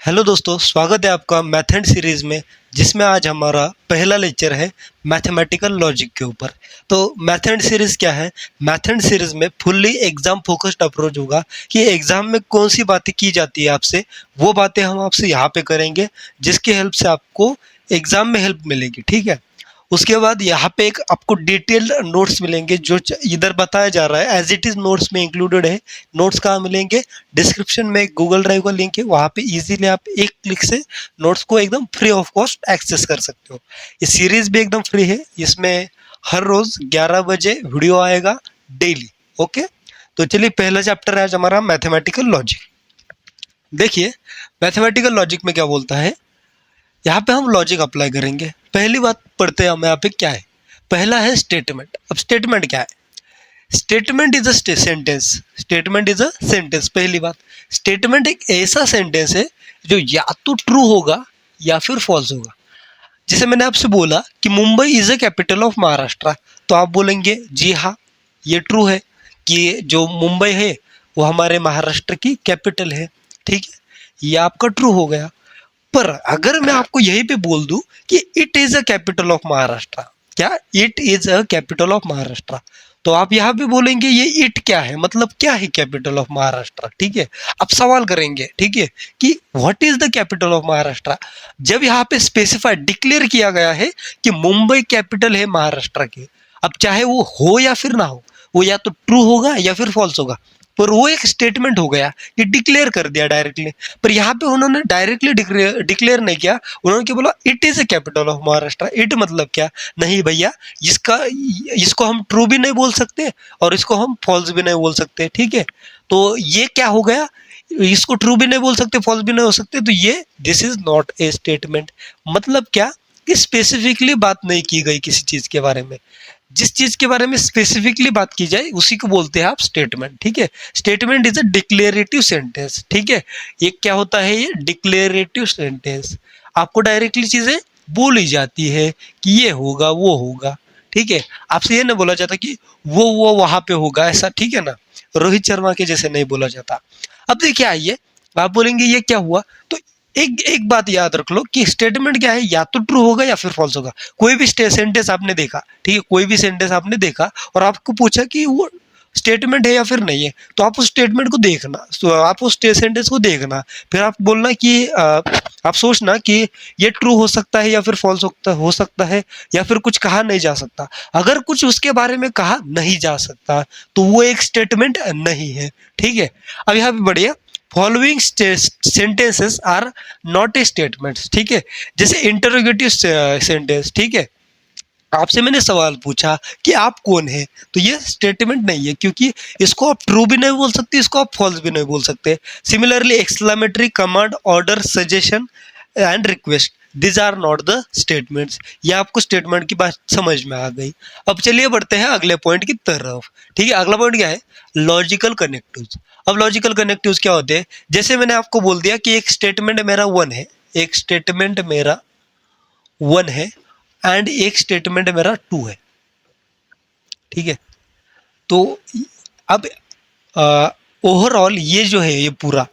Hello दोस्तों, स्वागत है आपका मैथड सीरीज़ में, जिसमें आज हमारा पहला लेक्चर है मैथमेटिकल लॉजिक के ऊपर। तो मैथड सीरीज़ क्या है? मैथड सीरीज़ में फुल्ली एग्ज़ाम फोकस्ड अप्रोच होगा कि एग्ज़ाम में कौन सी बातें की जाती है आपसे, वो बातें हम आपसे यहाँ पे करेंगे, जिसकी हेल्प से आपको एग्ज़ाम में हेल्प मिलेगी। ठीक है। उसके बाद यहाँ पे एक आपको डिटेल्ड नोट्स मिलेंगे, जो इधर बताया जा रहा है एज इट इज़ नोट्स में इंक्लूडेड है। नोट्स कहाँ मिलेंगे? डिस्क्रिप्शन में एक गूगल ड्राइव का लिंक है, वहाँ पे इजीली आप एक क्लिक से नोट्स को एकदम फ्री ऑफ कॉस्ट एक्सेस कर सकते हो। ये सीरीज भी एकदम फ्री है, इसमें हर रोज 11 बजे वीडियो आएगा डेली। ओके, तो चलिए पहला चैप्टर है आज हमारा मैथमेटिकल लॉजिक। देखिए, मैथमेटिकल लॉजिक में क्या बोलता है, यहाँ पे हम लॉजिक अप्लाई करेंगे। पहली बात पढ़ते हैं हम यहाँ पे क्या है। पहला है स्टेटमेंट। अब स्टेटमेंट क्या है? Statement is a sentence. Statement is a sentence. पहली बात, स्टेटमेंट एक ऐसा सेंटेंस है जो या तो ट्रू होगा या फिर फॉल्स होगा। जैसे मैंने आपसे बोला कि Mumbai is a capital of Maharashtra, तो आप बोलेंगे जी हाँ, ये ट्रू है कि जो मुंबई है वो हमारे महाराष्ट्र की कैपिटल है। ठीक है, ये आपका ट्रू हो गया। पर अगर मैं आपको यहीं पे बोल दूं कि it is a capital of Maharashtra, क्या it is a capital of Maharashtra, तो आप यहाँ पे बोलेंगे ये इट क्या है, मतलब क्या है कैपिटल ऑफ महाराष्ट्र। ठीक है, आप सवाल करेंगे, ठीक है, कि what is the capital of Maharashtra. जब यहाँ पे स्पेसिफाइड डिक्लेयर किया गया है कि मुंबई कैपिटल है महाराष्ट्र की, अब चाहे वो हो या फिर ना हो, वो या तो ट्रू होगा या फिर फॉल्स होगा, पर वो एक स्टेटमेंट हो गया कि डिक्लेयर कर दिया डायरेक्टली। पर यहाँ पे उन्होंने डायरेक्टली डिक्लेयर नहीं किया, उन्होंने क्या बोला, it is a capital of Maharashtra. It मतलब क्या? नहीं भैया, इसको हम ट्रू भी नहीं बोल सकते और इसको हम फॉल्स भी नहीं बोल सकते। ठीक है, तो ये क्या हो गया, इसको ट्रू भी नहीं बोल सकते, फॉल्स भी नहीं हो सकते, तो ये this is not a statement. मतलब क्या कि स्पेसिफिकली बात नहीं की गई किसी चीज के बारे में। जिस चीज के बारे में स्पेसिफिकली बात की जाए उसी को बोलते हैं आप स्टेटमेंट। ठीक है, statement is a declarative sentence. ठीक है, ये क्या होता है? ये डिक्लेरेटिव सेंटेंस। आपको डायरेक्टली चीजें बोली जाती है कि ये होगा, वो होगा। ठीक है, आपसे ये नहीं बोला जाता कि वो वहां पे होगा, ऐसा। ठीक है ना, रोहित शर्मा के जैसे नहीं बोला जाता। अब देखिए, आइए, आप बोलेंगे ये क्या हुआ, तो एक एक बात याद रख लो कि स्टेटमेंट क्या है, या तो ट्रू होगा या फिर फॉल्स होगा। कोई भी सेंटेंस आपने देखा, ठीक है, कोई भी सेंटेंस आपने देखा और आपको पूछा कि वो स्टेटमेंट है या फिर नहीं है, तो आप उस स्टेटमेंट को देखना, तो आप उस सेंटेंस को देखना, फिर आप बोलना कि आप सोचना कि ये ट्रू हो सकता है या फिर फॉल्स हो सकता है, या फिर कुछ कहा नहीं जा सकता। अगर कुछ उसके बारे में कहा नहीं जा सकता तो वो एक स्टेटमेंट नहीं है। ठीक है, अब यहाँ पे बढ़िया, following sentences are not a statements. ठीक है, जैसे इंटरोगेटिव सेंटेंस। ठीक है, आपसे मैंने सवाल पूछा कि आप कौन है, तो ये स्टेटमेंट नहीं है, क्योंकि इसको आप ट्रू भी नहीं बोल सकते, इसको आप फॉल्स भी नहीं बोल सकते। Similarly exclamatory, command, order, suggestion and request, these are not the statements. ये आपको स्टेटमेंट की बात समझ में आ गई। अब चलिए बढ़ते हैं अगले पॉइंट की तरफ। ठीक है, अगला पॉइंट क्या है? Logical connectives. अब लॉजिकल कनेक्टिव्स क्या होते हैं? जैसे मैंने आपको बोल दिया कि एक स्टेटमेंट मेरा वन है, एक स्टेटमेंट मेरा वन है एंड एक स्टेटमेंट मेरा टू है। ठीक है, तो अब ओवरऑल ये जो है, ये पूरा,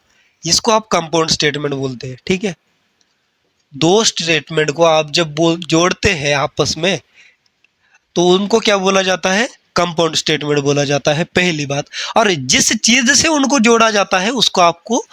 इसको आप कंपाउंड स्टेटमेंट बोलते हैं। ठीक है, दो स्टेटमेंट को आप जब जोड़ते हैं आपस में, तो उनको क्या बोला जाता है? कंपाउंड स्टेटमेंट बोला जाता है, पहली बात। और जिस चीज से उनको जोड़ा जाता है उसको आपको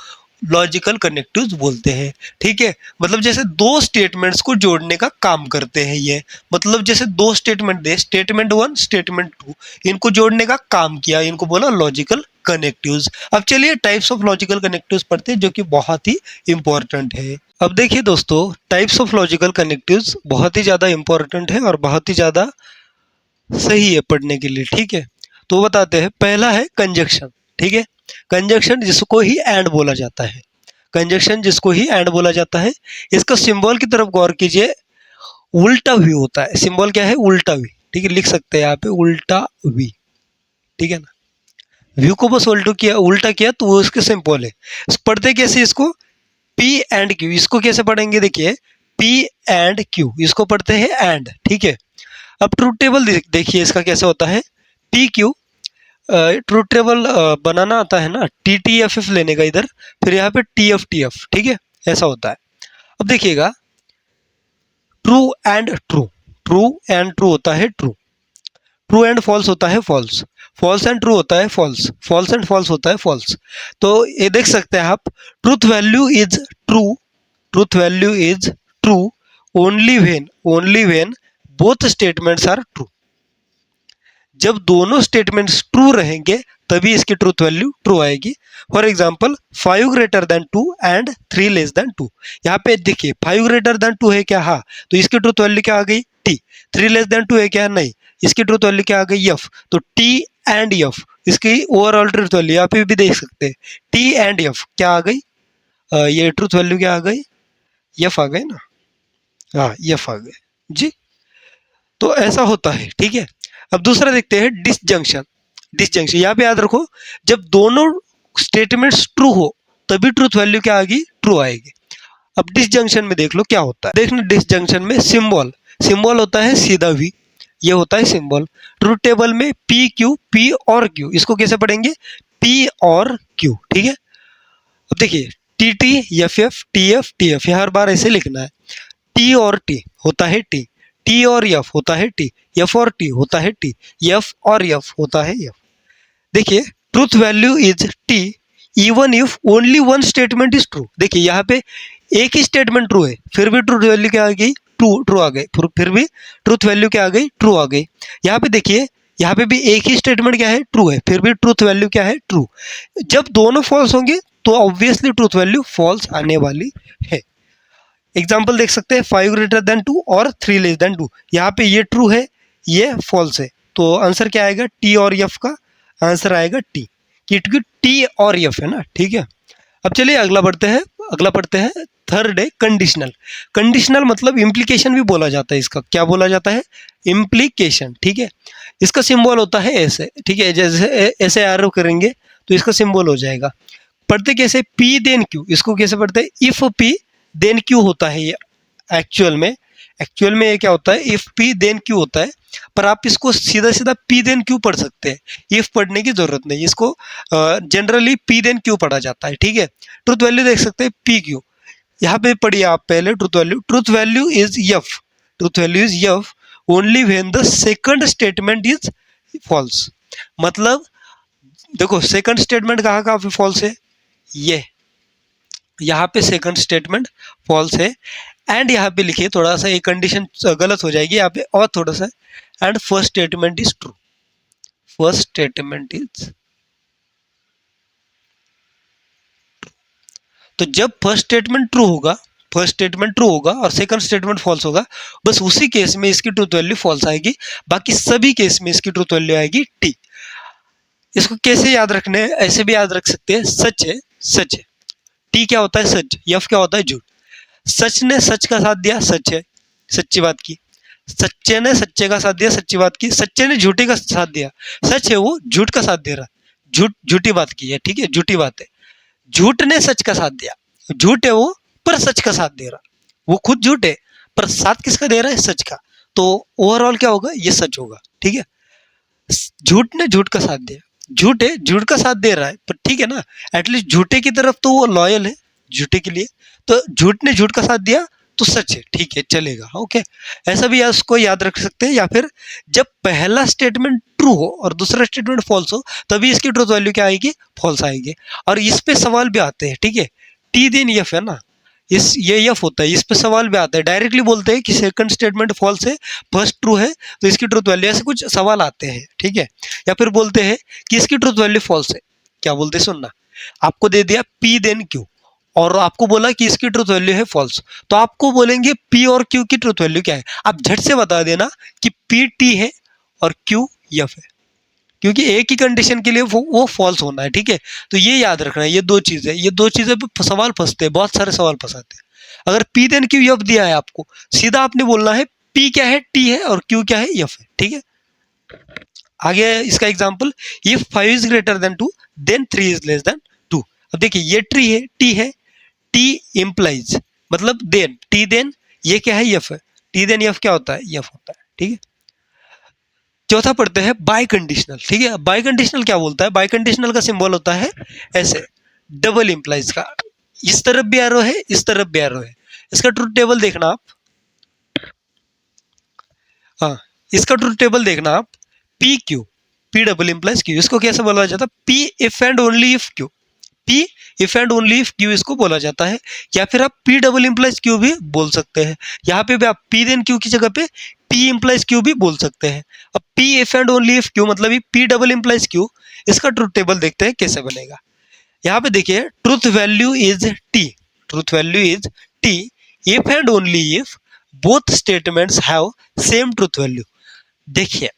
लॉजिकल कनेक्टिव्स बोलते हैं। ठीक है, मतलब जैसे दो स्टेटमेंट्स को जोड़ने का काम करते हैं ये। मतलब जैसे दो स्टेटमेंट दे, स्टेटमेंट वन, स्टेटमेंट टू, इनको जोड़ने का काम किया, इनको बोला लॉजिकल कनेक्टिव्स। अब चलिए टाइप्स ऑफ लॉजिकल कनेक्टिव्स पढ़ते हैं, जो कि बहुत ही इंपॉर्टेंट है। अब देखिए दोस्तों, टाइप्स ऑफ लॉजिकल कनेक्टिव्स बहुत ही ज़्यादा इंपॉर्टेंट है और बहुत ही ज़्यादा सही है पढ़ने के लिए। ठीक है, तो बताते हैं। पहला है कंजक्शन। ठीक है, कंजक्शन जिसको ही एंड बोला जाता है, कंजक्शन जिसको ही एंड बोला जाता है। इसका सिंबल की तरफ गौर कीजिए, उल्टा वी होता है। सिंबल क्या है? उल्टा वी। ठीक है, लिख सकते हैं यहाँ पे उल्टा वी। ठीक है ना, व्यू को बस उल्टा किया तो वो इसके सिंबल है। पढ़ते कैसे इसको? P and Q. इसको कैसे पढ़ेंगे? देखिए, पी एंड क्यू, इसको पढ़ते हैं एंड। ठीक है, अब ट्रूथ टेबल देखिए इसका कैसे होता है। पी क्यू, ट्रूथ टेबल बनाना आता है ना, टी टी एफ एफ लेने का इधर, फिर यहाँ पे टी एफ टी एफ। ठीक है, ऐसा होता है। अब देखिएगा, true and true, true and true होता है ट्रू, ट्रू एंड फॉल्स होता है फॉल्स, फॉल्स एंड ट्रू होता है फॉल्स, फॉल्स एंड फॉल्स होता है फॉल्स। तो ये देख सकते हैं आप, truth value is true, truth value is true only when both statements are true. जब दोनों स्टेटमेंट्स ट्रू रहेंगे तभी इसकी ट्रूथ वैल्यू ट्रू आएगी। For example 5 greater than 2 and 3 less than 2। यहाँ पे देखिए 5 ग्रेटर देन 2 है क्या, हाँ, तो इसकी ट्रूथ वैल्यू क्या आ गई टी। 3 लेस देन 2 है क्या, नहीं, इसकी ट्रूथ वैल्यू क्या आ गई एफ। तो टी एंड एफ इसकी ओवरऑल ट्रूथ वैल्यू यहाँ पे भी देख सकते हैं, टी एंड एफ क्या आ गई, ये ट्रूथ वैल्यू क्या आ गई, एफ आ गई ना, हाँ एफ आ गए जी। तो ऐसा होता है, ठीक है। अब दूसरा देखते हैं डिसजंक्शन। डिसजंक्शन यहाँ पे याद रखो, जब दोनों स्टेटमेंट्स ट्रू हो तभी ट्रूथ वैल्यू क्या आएगी, ट्रू आएगी। अब डिसजंक्शन में देख लो क्या होता है, देखना डिसजंक्शन में सिंबल, सिंबल होता है सीधा वी, ये होता है सिंबल। ट्रूथ टेबल में पी क्यू, पी और क्यू, इसको कैसे पढ़ेंगे, पी और क्यू, ठीक है। अब देखिए T T F F T F T F, हर बार ऐसे लिखना है, टी और टी होता है टी, टी और एफ होता है टी, एफ और टी होता है टी, एफ और एफ होता है एफ। देखिए truth value is T even if only one statement is true. देखिए यहाँ पे एक ही स्टेटमेंट ट्रू है फिर भी ट्रूथ वैल्यू क्या आ गई, ट्रू, ट्रू आ गई, फिर भी ट्रूथ वैल्यू क्या आ गई, ट्रू आ गई। यहाँ पे देखिए, यहाँ पे भी एक ही स्टेटमेंट क्या है, ट्रू है, फिर भी ट्रूथ वैल्यू क्या है, ट्रू। जब दोनों फॉल्स होंगे तो ऑब्वियसली ट्रूथ वैल्यू फॉल्स आने वाली है। एग्जाम्पल देख सकते हैं 5 ग्रेटर देन 2 और 3 लेस देन 2, यहाँ पे ये ट्रू है ये फॉल्स है, तो आंसर क्या आएगा, टी और एफ का आंसर आएगा टी, क्योंकि टी और एफ है ना, ठीक है। अब चलिए अगला पढ़ते हैं थर्ड है कंडीशनल। कंडीशनल मतलब इम्प्लीकेशन भी बोला जाता है इसका, क्या बोला जाता है, इम्प्लीकेशन, ठीक है। इसका सिंबल होता है ऐसे, ठीक है, जैसे ऐसे एरो करेंगे तो इसका सिंबल हो जाएगा। पढ़ते कैसे, पी देन क्यू, इसको कैसे पढ़ते हैं, इफ पी देन क्यू होता है ये एक्चुअल में ये क्या होता है, इफ पी देन क्यू होता है, पर आप इसको सीधा सीधा पी देन क्यू पढ़ सकते हैं, इफ पढ़ने की जरूरत नहीं, इसको जनरली पी देन क्यू पढ़ा जाता है, ठीक है। ट्रूथ वैल्यू देख सकते हैं पी क्यू, यहाँ पे पढ़िए आप पहले truth value is F, truth value is F only when the second statement is false. मतलब देखो सेकंड स्टेटमेंट कहाँ कहाँ पे फॉल्स है, ये यहाँ पे सेकंड स्टेटमेंट फॉल्स है, एंड यहाँ पे लिखिए थोड़ा सा, एक कंडीशन गलत हो जाएगी यहाँ पे और थोड़ा सा, and first statement is true, first statement is. तो जब फर्स्ट स्टेटमेंट ट्रू होगा और सेकंड स्टेटमेंट फॉल्स होगा, बस उसी केस में इसकी ट्रूथ वैल्यू फॉल्स आएगी, बाकी सभी केस में इसकी ट्रूथ वैल्यू आएगी टी। इसको कैसे याद रखने हैं, ऐसे भी याद रख सकते हैं, सच है, टी क्या होता है सच, एफ क्या होता है झूठ। सच ने सच का साथ दिया, सच है, सच्ची बात की। सच्चे ने सच्चे का साथ दिया, सच्ची बात की। सच्चे ने झूठे का साथ दिया, सच है वो झूठ का साथ दे रहा, झूठी बात की है, ठीक है, झूठी बात है। झूठ ने सच का साथ दिया, झूठ है वो पर सच का साथ दे रहा, वो खुद झूठ है पर साथ किसका दे रहा है, सच का। तो ओवरऑल क्या होगा, ये सच होगा, ठीक है। झूठ ने झूठ का साथ दिया, झूठ है झूठ का साथ दे रहा है, पर ठीक है ना, एटलीस्ट झूठे की तरफ तो वो लॉयल है, झूठे के लिए। तो झूठ ने झूठ का साथ दिया तो सच है, ठीक है, चलेगा, ओके। ऐसा भी उसको याद रख सकते हैं। या फिर जब पहला स्टेटमेंट ट्रू हो और दूसरा स्टेटमेंट फॉल्स हो तभी इसकी ट्रूथ वैल्यू क्या आएगी, फॉल्स आएगी। और इस पे सवाल भी आते हैं, ठीक है, टी देन एफ है ना, ये एफ होता है, इस पे सवाल भी आता है, डायरेक्टली बोलते हैं कि सेकंड स्टेटमेंट फॉल्स है फर्स्ट ट्रू है तो इसकी ट्रूथ वैल्यू, ऐसे कुछ सवाल आते हैं, ठीक है। या फिर बोलते हैं कि इसकी ट्रूथ वैल्यू फॉल्स है, क्या बोलते हैं सुनना, आपको दे दिया पी देन क्यू और आपको बोला कि इसकी ट्रूथ वैल्यू है फॉल्स, तो आपको बोलेंगे पी और क्यू की ट्रूथ वैल्यू क्या है, आप झट से बता देना कि पी टी है और क्यू एफ है, क्योंकि एक ही कंडीशन के लिए वो फॉल्स होना है, ठीक है। तो ये याद रखना है, ये दो चीजें पे सवाल फंसते हैं, बहुत सारे सवाल फंसाते हैं। अगर पी देन क्यू एफ दिया है आपको, सीधा आपने बोलना है पी क्या है, टी है, और क्यू क्या है, एफ है, ठीक है। आगे इसका example, if 5 is greater than 2 then 3 is less than 2। अब देखिए ये टी है, टी इम्प्लाइज मतलब देन, टी देन, ये क्या है, एफ है, टी देन एफ क्या होता है, एफ होता है, ठीक है। चौथा पढ़ते हैं बाय कंडीशनल, ठीक है। बाय कंडीशनल क्या बोलता है, बाय कंडीशनल का सिंबल होता है ऐसे, डबल इंप्लाइज का, इस तरफ भी एरो है, इस तरफ भी एरो है। इसका ट्रुथ टेबल देखना आप। हाँ, इसका ट्रुथ टेबल देखना आप। P Q, P double implies Q, इसको कैसे बोला जाता है? P if and only if Q, P if and only if Q इसको बोला जाता है। या फिर आप पी डबल इम्प्लाइज क्यू भी बोल सकते हैं। यहाँ पे भी आप पी देन क्यू की जगह पे पी इम्प्लाइज क्यू भी बोल सकते हैं। अब P if and only if Q मतलब पी डबल इम्प्लाइज क्यू, इसका ट्रुथ टेबल देखते हैं कैसे बनेगा। यहाँ पे देखिए, truth value is T, truth value is T if and only if both statements have same truth value. देखिए,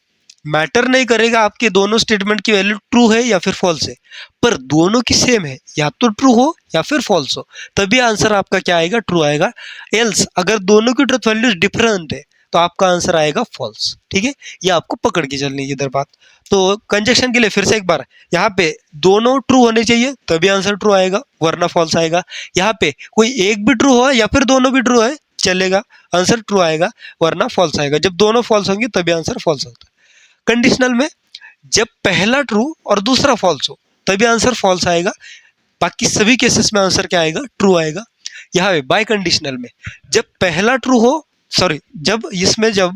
मैटर नहीं करेगा आपके दोनों स्टेटमेंट की वैल्यू ट्रू है या फिर फॉल्स है, पर दोनों की सेम है, या तो ट्रू हो या फिर फॉल्स हो, तभी आंसर आपका क्या आएगा? ट्रू आएगा। एल्स अगर दोनों की ट्रुथ वैल्यूज डिफरेंट है तो आपका आंसर आएगा फॉल्स। ठीक है, ये आपको पकड़ के चलनी है इधर बात। तो कंजक्शन के लिए फिर से एक बार, यहाँ पे दोनों ट्रू होने चाहिए तभी आंसर ट्रू आएगा, वरना फॉल्स आएगा। यहाँ पे कोई एक भी ट्रू हो या फिर दोनों भी ट्रू है चलेगा, आंसर ट्रू आएगा, वरना फॉल्स आएगा। जब दोनों फॉल्स होंगे तभी आंसर फॉल्स होता है। कंडीशनल में जब पहला ट्रू और दूसरा फॉल्स हो तभी आंसर फॉल्स आएगा, बाकी सभी केसेस में आंसर क्या आएगा? ट्रू आएगा। यहाँ पे बाय कंडीशनल में जब पहला ट्रू हो, सॉरी, जब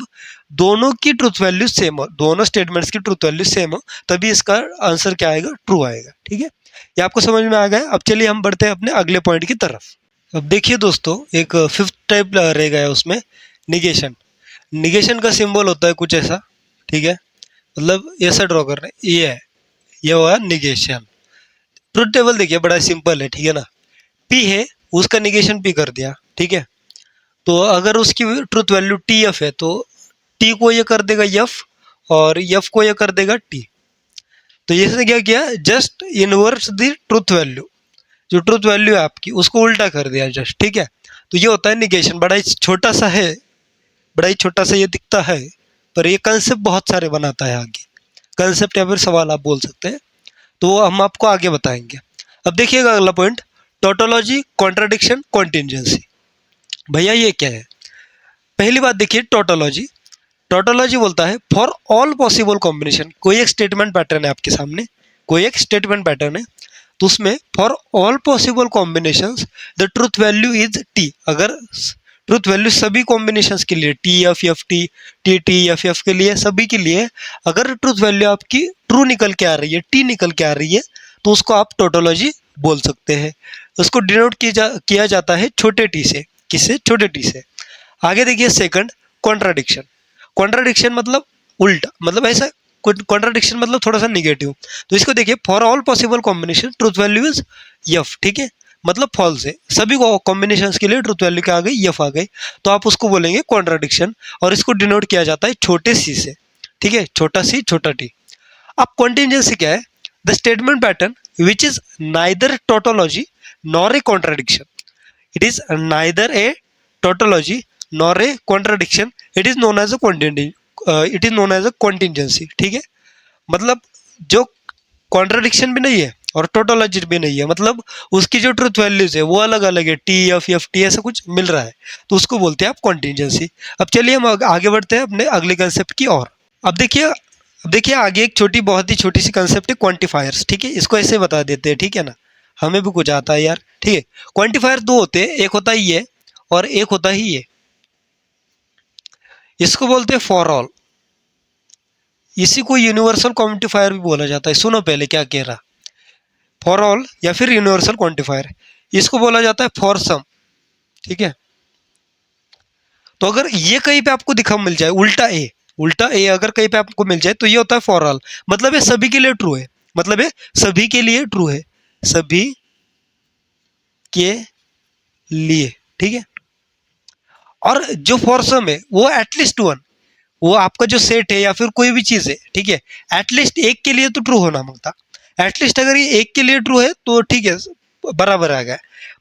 दोनों की ट्रूथ वैल्यू सेम हो, दोनों स्टेटमेंट्स की ट्रूथ वैल्यू सेम हो, तभी इसका आंसर क्या आएगा? ट्रू आएगा। ठीक है, ये आपको समझ में आ गया। अब चलिए हम बढ़ते हैं अपने अगले पॉइंट की तरफ। अब देखिए दोस्तों, एक फिफ्थ टाइप रह गया है उसमें, निगेशन। निगेशन का सिंबल होता है कुछ ऐसा, ठीक है, मतलब ऐसा ड्रॉ कर रहे हैं, ये है, ये हुआ निगेशन। ट्रुथ टेबल देखिए बड़ा सिंपल है, ठीक है ना। पी है, उसका निगेशन पी कर दिया, ठीक है। तो अगर उसकी ट्रुथ वैल्यू टी एफ है तो टी को ये कर देगा एफ और एफ को ये कर देगा टी। तो इसने क्या किया? Just inverse the truth value, जो ट्रुथ वैल्यू है आपकी उसको उल्टा कर दिया जस्ट, ठीक है। तो ये होता है निगेशन। बड़ा ही छोटा सा है, बड़ा ही छोटा सा ये दिखता है, पर ये कंसेप्ट बहुत सारे बनाता है आगे। कंसेप्ट या फिर सवाल आप बोल सकते हैं, तो वो हम आपको आगे बताएंगे। अब देखिएगा अगला पॉइंट, टोटोलॉजी, कॉन्ट्राडिक्शन, कॉन्टिंजेंसी। भैया ये क्या है? पहली बात देखिए, टोटोलॉजी। टोटोलॉजी बोलता है फॉर ऑल पॉसिबल कॉम्बिनेशन। कोई एक स्टेटमेंट पैटर्न है आपके सामने, कोई एक स्टेटमेंट पैटर्न है, तो उसमें for all possible combinations the truth value is T. अगर ट्रुथ वैल्यू सभी कॉम्बिनेशंस के लिए, T F F T, T T F F के लिए, सभी के लिए अगर ट्रुथ वैल्यू आपकी ट्रू निकल के आ रही है, टी निकल के आ रही है, तो उसको आप टोटोलॉजी बोल सकते हैं। उसको डिनोट किया जाता है छोटे टी से। किससे? छोटे टी से। आगे देखिए सेकंड, कॉन्ट्राडिक्शन। कॉन्ट्राडिक्शन मतलब उल्टा, मतलब ऐसा, कॉन्ट्राडिक्शन मतलब थोड़ा सा निगेटिव। तो इसको देखिए, for all possible combination truth value is F, ठीक है, मतलब फॉल्स है। सभी कॉम्बिनेशंस के लिए ट्रुथ वैल्यू क्या आ गई? एफ आ गई, तो आप उसको बोलेंगे कॉन्ट्राडिक्शन, और इसको डिनोट किया जाता है छोटे सी से, ठीक है, छोटा सी छोटा टी। अब कॉन्टिंजेंसी क्या है? The statement pattern which is neither tautology nor a contradiction. It is neither a tautology nor a contradiction, it is known as a contingency, ठीक है। मतलब जो कॉन्ट्राडिक्शन भी नहीं है और टोटोलॉजी भी नहीं है, मतलब उसकी जो ट्रुथ वैल्यूज है वो अलग अलग है, टी एफ टी ऐसा कुछ मिल रहा है, तो उसको बोलते हैं आप कॉन्टिंजेंसी। अब चलिए हम आगे बढ़ते हैं अपने अगले कंसेप्ट की ओर। अब देखिए आगे एक छोटी, बहुत ही छोटी सी कंसेप्ट है, क्वांटिफायर्स, ठीक है। इसको ऐसे बता देते हैं, ठीक है ना, हमें भी कुछ आता है यार, ठीक है। क्वांटिफायर दो होते हैं, एक होता है ये और एक होता ही ये। इसको बोलते हैं फॉर ऑल। इसी को यूनिवर्सल क्वांटिफायर भी बोला जाता है। सुनो पहले क्या कह रहा, फॉर ऑल या फिर यूनिवर्सल क्वांटिफायर। इसको बोला जाता है फॉर सम, ठीक है। तो अगर ये कहीं पे आपको दिखा मिल जाए उल्टा ए अगर कहीं पे आपको मिल जाए तो ये होता है फॉर ऑल, मतलब ये सभी के लिए ट्रू है, मतलब ये सभी के लिए ट्रू है, सभी के लिए, ठीक है। और जो फॉर सम है वो एटलीस्ट वन, वो आपका जो सेट है या फिर कोई भी चीज है, ठीक है, एटलीस्ट एक के लिए तो ट्रू होना मांगता। एटलीस्ट अगर ये एक के लिए ट्रू है तो ठीक है, बराबर आ गया,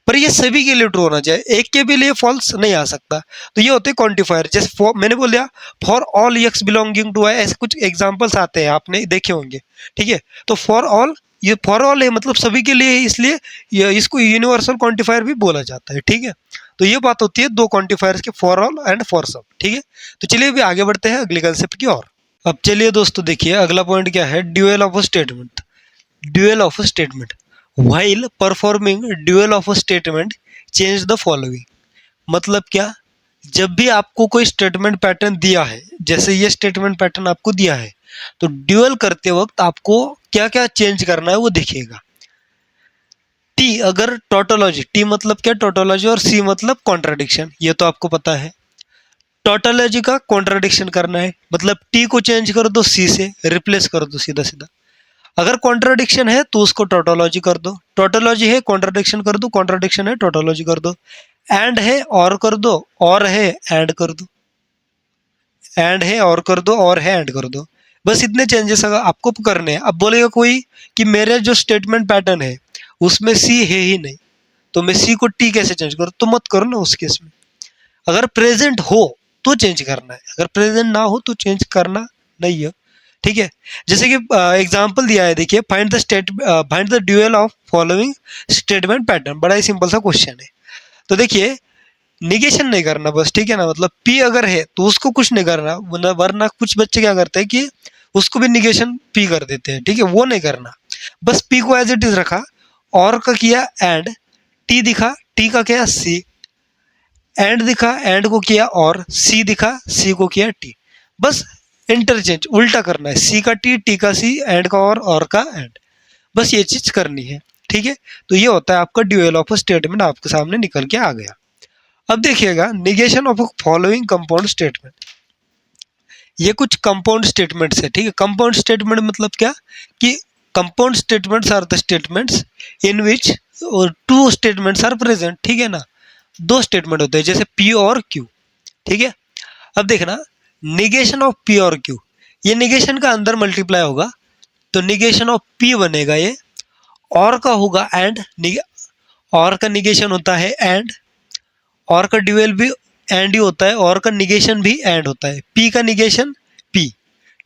पर ये सभी के लिए ट्रू होना चाहिए, एक के भी लिए फॉल्स नहीं आ सकता। तो ये होते हैं क्वांटिफायर। जैसे मैंने बोल दिया for all X belonging to Y, ऐसे कुछ एग्जांपल्स आते हैं, आपने देखे होंगे, ठीक है। तो फॉर ऑल, ये फॉर ऑल है मतलब सभी के लिए, इसलिए इसको यूनिवर्सल क्वांटिफायर भी बोला जाता है, ठीक है। तो ये बात होती है दो क्वांटिफायर्स के, फॉर ऑल एंड फॉर सब, ठीक है। तो चलिए अभी आगे बढ़ते हैं अगले कंसेप्ट की ओर। अब चलिए दोस्तों देखिए अगला पॉइंट क्या है, dual of a statement. Dual of a statement while performing dual of a statement change the following. मतलब क्या, जब भी आपको कोई स्टेटमेंट पैटर्न दिया है, जैसे ये स्टेटमेंट पैटर्न आपको दिया है, तो ड्यूअल करते वक्त आपको क्या क्या चेंज करना है वो दिखेगा। टी अगर टोटोलॉजी, टी मतलब क्या टोटोलॉजी, और सी मतलब कॉन्ट्राडिक्शन, ये तो आपको पता है। टोटोलॉजी का कॉन्ट्राडिक्शन करना है, मतलब टी को चेंज कर दो सी से, रिप्लेस कर दो सीधा सीधा। अगर कॉन्ट्राडिक्शन है तो उसको टोटोलॉजी कर दो, टोटोलॉजी है कॉन्ट्राडिक्शन कर दो, कॉन्ट्राडिक्शन है टोटोलॉजी कर दो। एंड है और कर दो, और है एंड कर दो, एंड है और कर दो, और है एंड कर दो। बस इतने चेंजेस अगर आपको करने हैं। अब बोलेगा कोई कि मेरे जो स्टेटमेंट पैटर्न है उसमें सी है ही नहीं, तो मैं सी को टी कैसे चेंज करूँ? तो मत करो ना उस केस में। अगर प्रेजेंट हो तो चेंज करना है, अगर प्रेजेंट ना हो तो चेंज करना नहीं है, ठीक है। जैसे कि एग्जांपल दिया है, देखिए, find the dual of following statement pattern. बड़ा ही सिंपल सा क्वेश्चन है। तो देखिए, निगेशन नहीं करना बस, ठीक है ना, मतलब पी अगर है तो उसको कुछ नहीं करना, वरना कुछ बच्चे क्या करते हैं कि उसको भी निगेशन पी कर देते हैं, ठीक है, वो नहीं करना। बस पी को एज इट इज रखा, और का किया एंड, टी दिखा, टी का किया सी, एंड दिखा, एंड को किया और, सी दिखा, सी को किया टी। बस इंटरचेंज उल्टा करना है, सी का टी का सी, एंड का और का एंड। बस ये चीज करनी है, ठीक है। तो ये होता है आपका ड्यूअल ऑफ अ स्टेटमेंट, आपके सामने निकल के आ गया। अब देखिएगा, negation of following compound statement. ये कुछ कंपाउंड स्टेटमेंट्स है, ठीक है। कंपाउंड स्टेटमेंट मतलब क्या, कि compound statements are the statements in which two statements are present, ठीक है ना। दो स्टेटमेंट होते हैं, जैसे पी और क्यू, ठीक है। अब देखना, निगेशन ऑफ पी और क्यू, ये निगेशन का अंदर मल्टीप्लाई होगा, तो निगेशन ऑफ पी बनेगा ये, और का होगा एंड, और का निगेशन होता है एंड, और का ड्यूअल भी एंड ही होता है, और का निगेशन भी एंड होता है। पी का निगेशन पी,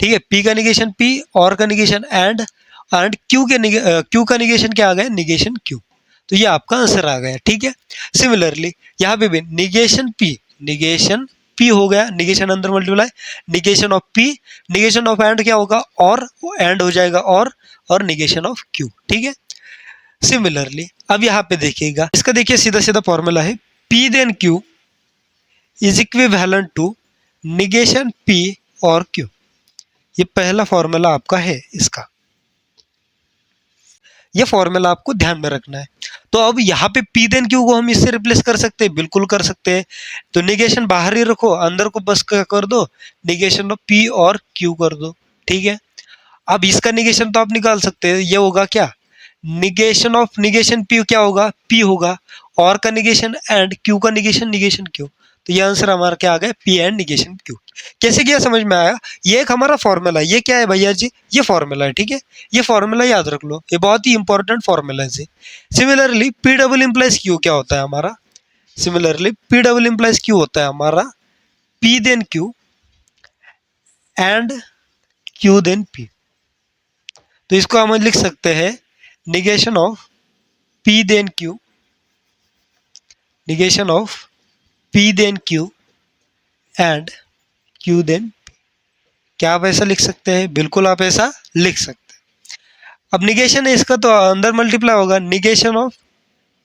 ठीक है, पी का निगेशन पी, और का निगेशन एंड क्यू का निगेशन क्या आ गया, निगेशन क्यू। तो ये आपका आंसर आ गया, ठीक है। सिमिलरली यहाँ पे भी निगेशन पी हो गया, निगेशन अंदर multiply, negation of P, negation of and क्या होगा, और एंड हो जाएगा, और निगेशन ऑफ क्यू, ठीक है। सिमिलरली अब यहाँ पे देखिएगा, इसका देखिए सीधा सीधा फॉर्मूला है, P then Q is equivalent to negation P और क्यू। ये पहला फॉर्मूला आपका है इसका, ये फॉर्मूला आपको ध्यान में रखना है। तो अब यहाँ पे पी देन क्यू को हम इससे रिप्लेस कर सकते हैं, बिल्कुल कर सकते हैं। तो निगेशन बाहर ही रखो, अंदर को बस क्या कर दो, निगेशन ऑफ पी और क्यू कर दो, ठीक है। अब इसका निगेशन तो आप निकाल सकते हैं, ये होगा क्या, निगेशन ऑफ निगेशन पी क्या होगा, पी होगा, और का निगेशन एंड, क्यू का निगेशन निगेशन क्यू। तो ये आंसर हमारा क्या आ गया, पी एंड निगेशन क्यू। कैसे किया समझ में आया? ये एक हमारा फॉर्मूला है, ये क्या है भैया जी, ये फॉर्मूला है, ठीक है। ये फॉर्मूला याद रख लो, ये बहुत ही इंपॉर्टेंट फॉर्मूला है। Similarly P double implies Q क्या होता है हमारा, similarly P double implies Q होता है हमारा P then Q and Q then P. तो इसको हम लिख सकते हैं negation of P then Q, negation of P then Q and Q then P. क्या आप ऐसा लिख सकते हैं? बिल्कुल आप ऐसा लिख सकते हैं। अब निगेशन है इसका, तो अंदर मल्टीप्लाई होगा, negation of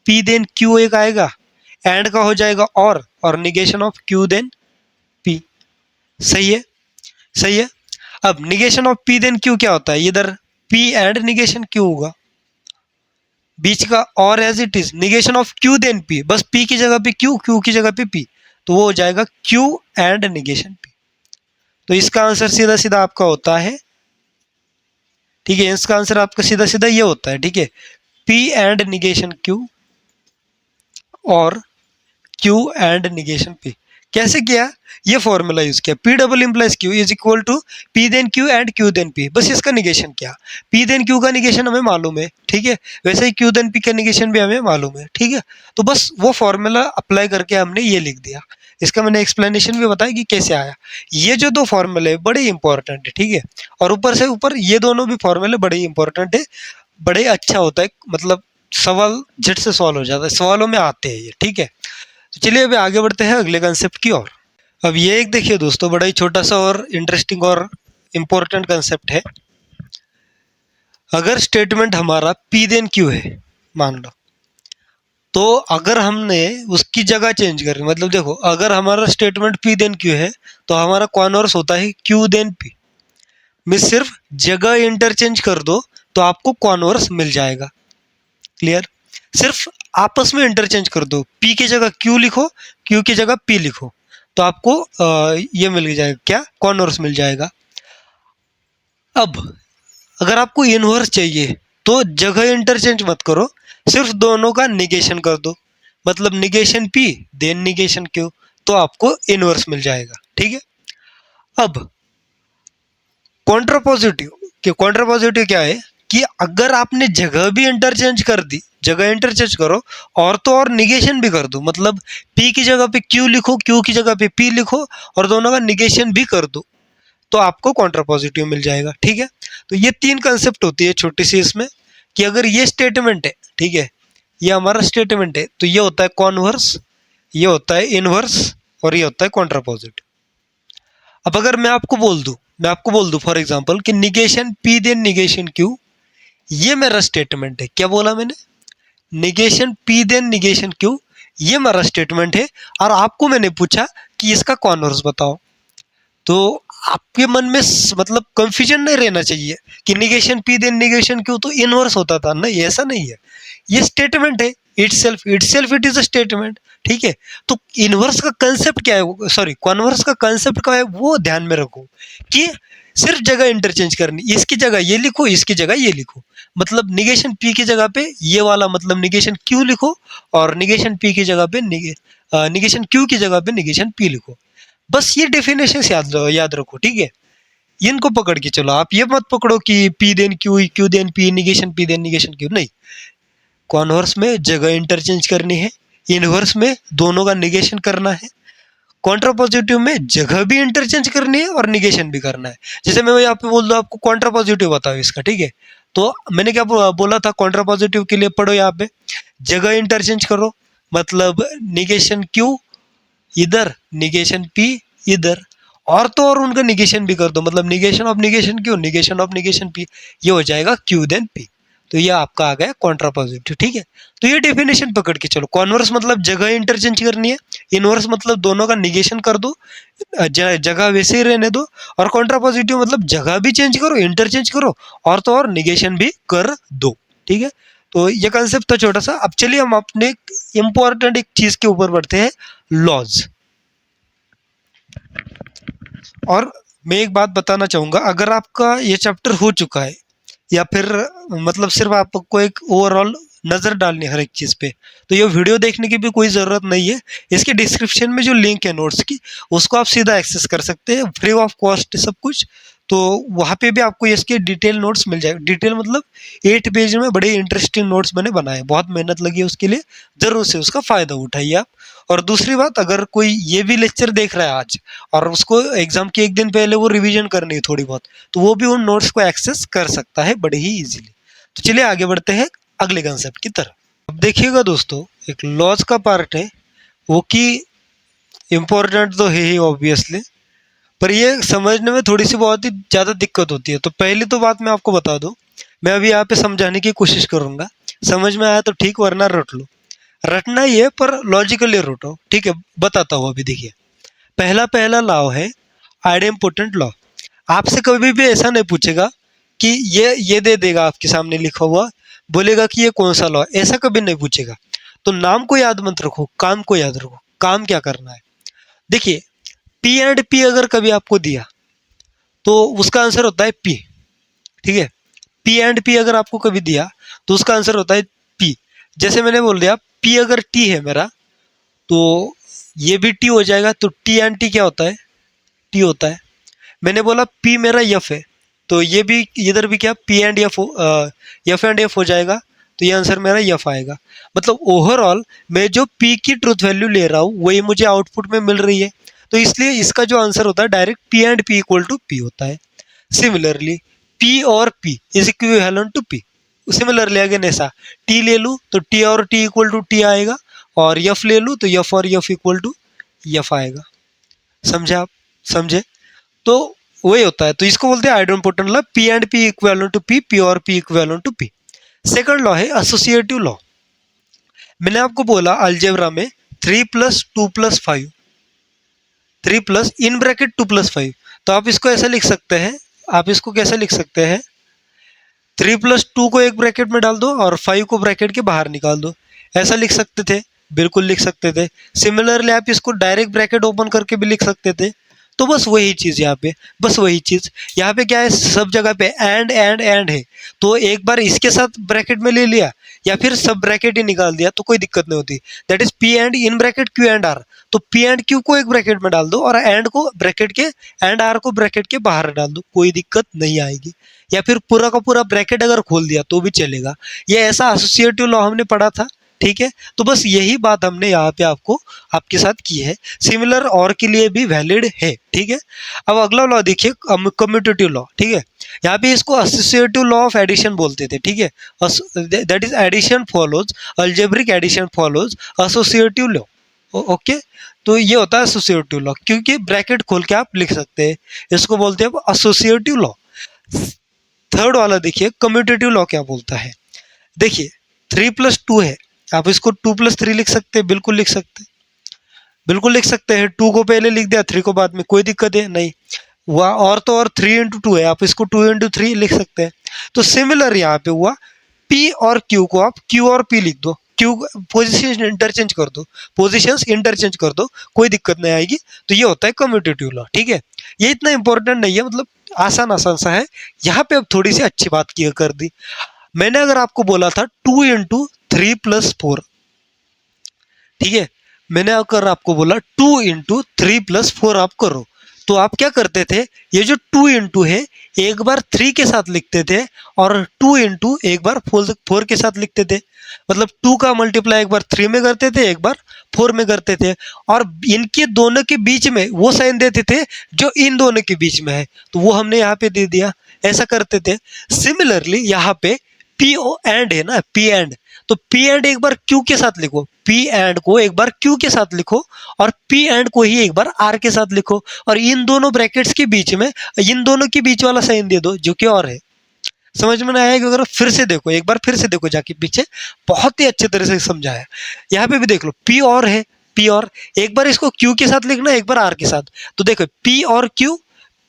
P then q एक आएगा, एंड का हो जाएगा और negation of q then p. सही है, सही है। अब negation of P then q क्या होता है, इधर पी एंड निगेशन क्यू होगा, बीच का और as it is negation of q then p, बस पी की जगह पे क्यू, क्यू की जगह पे पी, तो वो हो जाएगा क्यू एंड निगेशन पी। तो इसका आंसर सीधा सीधा आपका होता है, ठीक है, इसका आंसर आपका सीधा सीधा ये होता है, ठीक है, पी एंड निगेशन क्यू और क्यू एंड निगेशन पी। कैसे किया, ये फॉर्मूला यूज किया, p double implies q is equal to p then Q and Q then p. बस इसका निगेशन किया, पी देन क्यू का निगेशन हमें मालूम है, ठीक है, वैसे ही क्यू देन पी का निगेशन भी हमें मालूम है, ठीक है। तो बस वो फॉर्मूला अप्लाई करके हमने ये लिख दिया। इसका मैंने एक्सप्लेनेशन भी बताया कि कैसे आया। ये जो दो फॉर्मूले बड़े इंपॉर्टेंट है, ठीक है, और ऊपर से ऊपर ये दोनों भी फॉर्मूले बड़े इंपॉर्टेंट है, बड़े अच्छा होता है, मतलब सवाल झट से सॉल्व हो जाता है, सवालों में आते हैं ये, ठीक है। तो चलिए अभी आगे बढ़ते हैं अगले कंसेप्ट की ओर। अब ये एक देखिए दोस्तों, बड़ा ही छोटा सा और इंटरेस्टिंग और इम्पोर्टेंट कंसेप्ट है। अगर स्टेटमेंट हमारा पी देन क्यू है, मान लो। तो अगर हमने उसकी जगह चेंज करी, मतलब देखो अगर हमारा स्टेटमेंट P देन Q है तो हमारा कॉन्वर्स होता है Q देन P। मैं सिर्फ जगह इंटरचेंज कर दो तो आपको कॉन्वर्स मिल जाएगा। क्लियर? सिर्फ आपस में इंटरचेंज कर दो, P की जगह Q लिखो, Q की जगह P लिखो, तो आपको ये मिल जाएगा, क्या? कॉन्वर्स मिल जाएगा। अब अगर आपको इनवर्स चाहिए तो जगह इंटरचेंज मत करो, सिर्फ दोनों का निगेशन कर दो, मतलब negation P then negation Q, तो आपको इनवर्स मिल जाएगा। ठीक है? अब कॉन्ट्रापॉजिटिव क्या है कि अगर आपने जगह भी इंटरचेंज कर दी, जगह इंटरचेंज करो और तो और निगेशन भी कर दो, मतलब P की जगह पे Q लिखो, Q की जगह पे P लिखो और दोनों का निगेशन भी कर दो, तो आपको कॉन्ट्रापॉजिटिव मिल जाएगा। ठीक है? तो ये तीन कंसेप्ट होती है छोटी सी इसमें, कि अगर ये स्टेटमेंट है, ठीक है, ये हमारा स्टेटमेंट है, तो ये होता है कॉन्वर्स, ये होता है इनवर्स और ये होता है कॉन्ट्रापॉजिटिव। अब अगर मैं आपको बोल दूं फॉर एग्जांपल कि negation P then negation Q, ये मेरा स्टेटमेंट है। क्या बोला मैंने? Negation P then negation Q, ये मेरा स्टेटमेंट है और आपको मैंने पूछा कि इसका कॉन्वर्स बताओ। तो आपके मन में मतलब कंफ्यूजन नहीं रहना चाहिए कि negation P then negation Q तो इनवर्स होता था, नहीं, ऐसा नहीं है। ये स्टेटमेंट है, itself it is a statement. ठीक है? तो इनवर्स का कंसेप्ट क्या है, सॉरी कॉन्वर्स का कंसेप्ट क्या है, वो ध्यान में रखो कि सिर्फ जगह इंटरचेंज करनी, इसकी जगह ये लिखो, इसकी जगह ये लिखो, मतलब निगेशन P की जगह पे ये वाला मतलब निगेशन Q लिखो और निगेशन P की जगह पे निगेशन Q की जगह पे निगेशन P लिखो। बस ये डेफिनेशन याद रखो। ठीक है? इनको पकड़ के चलो, आप ये मत पकड़ो कि P then Q, Q then P, negation P then negation Q, नहीं। कॉन्वर्स में जगह इंटरचेंज करनी है, इनवर्स में दोनों का निगेशन करना है, कॉन्ट्रापॉजिटिव में जगह भी इंटरचेंज करनी है और निगेशन भी करना है। जैसे मैं यहाँ पे बोल दूं आपको कॉन्ट्रापॉजिटिव बताओ इसका, ठीक है, तो मैंने क्या बोला था कॉन्ट्रापॉजिटिव के लिए, पढ़ो यहाँ पे, जगह इंटरचेंज करो, मतलब निगेशन Q इधर, निगेशन P इधर, और तो और उनका निगेशन भी कर दो, मतलब negation of negation Q, negation of negation P, ये हो जाएगा Q देन P। तो ये आपका आ गया कॉन्ट्रापॉजिटिव। ठीक है? तो ये डेफिनेशन पकड़ के चलो, कॉन्वर्स मतलब जगह इंटरचेंज करनी है, इनवर्स मतलब दोनों का निगेशन कर दो, जगह वैसे ही रहने दो, और कॉन्ट्रापॉजिटिव मतलब जगह भी चेंज करो, इंटरचेंज करो और तो और निगेशन भी कर दो। ठीक है? तो ये कंसेप्ट था छोटा सा। अब चलिए हम अपने इंपॉर्टेंट एक चीज के ऊपर बढ़ते हैं, लॉज। और मैं एक बात बताना चाहूंगा, अगर आपका ये चैप्टर हो चुका है या फिर मतलब सिर्फ आपको एक ओवरऑल नज़र डालनी है हर एक चीज़ पे, तो ये वीडियो देखने की भी कोई ज़रूरत नहीं है। इसके डिस्क्रिप्शन में जो लिंक है नोट्स की, उसको आप सीधा एक्सेस कर सकते हैं, फ्री ऑफ कॉस्ट सब कुछ। तो वहाँ पे भी आपको इसके डिटेल नोट्स मिल जाएगा, डिटेल मतलब 8 पेज में बड़े इंटरेस्टिंग नोट्स मैंने बनाए, बहुत मेहनत लगी है उसके लिए, ज़रूर से उसका फ़ायदा उठाइए आप। और दूसरी बात, अगर कोई ये भी लेक्चर देख रहा है आज और उसको एग्जाम के एक दिन पहले वो रिवीजन करनी है थोड़ी बहुत, तो वो भी उन नोट्स को एक्सेस कर सकता है बड़े ही इजीली। तो चलिए आगे बढ़ते हैं अगले कंसेप्ट की तरफ। अब देखिएगा दोस्तों, एक लॉज का पार्ट है वो कि इम्पोर्टेंट तो है ही ऑब्वियसली, पर ये समझने में थोड़ी सी बहुत ही ज़्यादा दिक्कत होती है। तो पहली तो बात मैं आपको बता दूं, मैं अभी यहाँ पे समझाने की कोशिश करूंगा, समझ में आया तो ठीक, वरना रट लो। रटना ही है पर लॉजिकली रटो। ठीक है? बताता हूँ अभी। देखिए, पहला लॉ है आइडेम्पोटेंट लॉ। आपसे कभी भी ऐसा नहीं पूछेगा कि ये दे देगा आपके सामने लिखा हुआ, बोलेगा कि ये कौन सा लॉ, ऐसा कभी नहीं पूछेगा। तो नाम को याद मत रखो, काम को याद रखो। काम क्या करना है? देखिए, P एंड P अगर कभी आपको दिया तो उसका आंसर होता है P। ठीक है? P एंड P अगर आपको कभी दिया तो उसका आंसर होता है P। जैसे मैंने बोल दिया P अगर T है मेरा, तो ये भी T हो जाएगा। तो T एंड T क्या होता है? T होता है। मैंने बोला P मेरा F है, तो ये भी इधर भी क्या P and F, F and F हो जाएगा, तो ये आंसर मेरा F आएगा। मतलब ओवरऑल मैं जो P की ट्रूथ वैल्यू ले रहा हूँ वही मुझे आउटपुट में मिल रही है, तो इसलिए इसका जो आंसर होता है direct P and P equal to P होता है। सिमिलरली P और P is equivalent to P। Similarly again ऐसा T ले लूँ तो T और T इक्वल टू T आएगा, और F ले लूँ तो F और F इक्वल टू F आएगा। समझे आप? समझे? तो वही होता है। तो इसको बोलते हैं idempotent law, P and P equivalent to P, P और P equivalent to P। Second law है एसोसिएटिव लॉ। मैंने आपको बोला अलजेब्रा में 3 + 2 + 5, 3 प्लस इन ब्रैकेट 2 + 5, तो आप इसको ऐसे लिख सकते हैं। आप इसको कैसे लिख सकते हैं, 3 + 2 को एक ब्रैकेट में डाल दो और 5 को ब्रैकेट के बाहर निकाल दो, ऐसा लिख सकते थे, बिल्कुल लिख सकते थे। सिमिलरली आप इसको डायरेक्ट ब्रैकेट ओपन करके भी लिख सकते थे। तो बस वही चीज़ यहाँ पे, बस वही चीज़ यहाँ पे क्या है, सब जगह पे एंड है, तो एक बार इसके साथ ब्रैकेट में ले लिया या फिर सब ब्रैकेट ही निकाल दिया तो कोई दिक्कत नहीं होती। That is p and in bracket q and r, तो पी एंड क्यू को एक ब्रैकेट में डाल दो और एंड को ब्रैकेट के, एंड आर को ब्रैकेट के बाहर डाल दो, कोई दिक्कत नहीं आएगी। या फिर पूरा का पूरा ब्रैकेट अगर खोल दिया तो भी चलेगा। ये ऐसा एसोसिएटिव लॉ हमने पढ़ा था, ठीक है। तो बस यही बात हमने यहाँ पे आपके साथ की है, सिमिलर और के लिए भी वैलिड है, ठीक है। अब अगला लॉ देखिए, कम्यूटेटिव लॉ, ठीक है। यहाँ पे इसको एसोसिएटिव लॉ ऑफ एडिशन बोलते थे, ठीक है। That is addition follows, algebraic addition follows associative law, okay. तो ये होता है एसोसिएटिव लॉ, क्योंकि ब्रैकेट खोल के आप लिख सकते हैं, इसको बोलते हैं एसोसिएटिव लॉ। थर्ड वाला देखिए, कम्यूटेटिव लॉ क्या बोलता है। देखिए 3 + 2 है, आप इसको 2 + 3 लिख सकते हैं, बिल्कुल लिख सकते हैं, बिल्कुल लिख सकते हैं। 2 को पहले लिख दिया, 3 को बाद में, कोई दिक्कत है नहीं। हुआ और तो और 3 × 2 है, आप इसको 2 × 3 लिख सकते हैं। तो सिमिलर यहाँ पे हुआ, P और Q को आप Q और P लिख दो, Q पोजिशन इंटरचेंज कर दो, पोजिशंस इंटरचेंज कर दो, कोई दिक्कत नहीं आएगी। तो ये होता है कम्यूटेटिव लॉ, ठीक है। ये इतना इंपॉर्टेंट नहीं है, मतलब आसान आसान सा है। यहाँ पे अब थोड़ी सी अच्छी बात की कर दी मैंने। अगर आपको बोला था 2 × 3 + 4, ठीक है, मैंने अगर आपको बोला 2 × 3 + 4 आप करो, तो आप क्या करते थे, ये जो 2 × है एक बार 3 के साथ लिखते थे और 2 × एक बार 4 के साथ लिखते थे। मतलब 2 का मल्टीप्लाई एक बार 3 में करते थे, एक बार 4 में करते थे, और इनके दोनों के बीच में वो साइन देते थे जो इन दोनों के बीच में है, तो वो हमने यहाँ पे दे दिया, ऐसा करते थे। सिमिलरली यहाँ पे पी ओ एंड है ना, पी एंड, तो पी एंड एक बार क्यू के साथ लिखो, पी एंड को एक बार क्यू के साथ लिखो और पी एंड को ही एक बार आर के साथ लिखो, और इन दोनों ब्रैकेट्स के बीच में इन दोनों के बीच वाला साइन दे दो जो कि और है। समझ में ना आएगा, अगर फिर से देखो, एक बार फिर से देखो जाके पीछे, बहुत ही अच्छे तरह से समझाया। यहाँ पे भी देख लो, पी और है, पी और, एक बार इसको क्यू के साथ लिखना, एक बार आर के साथ, तो देखो पी और क्यू,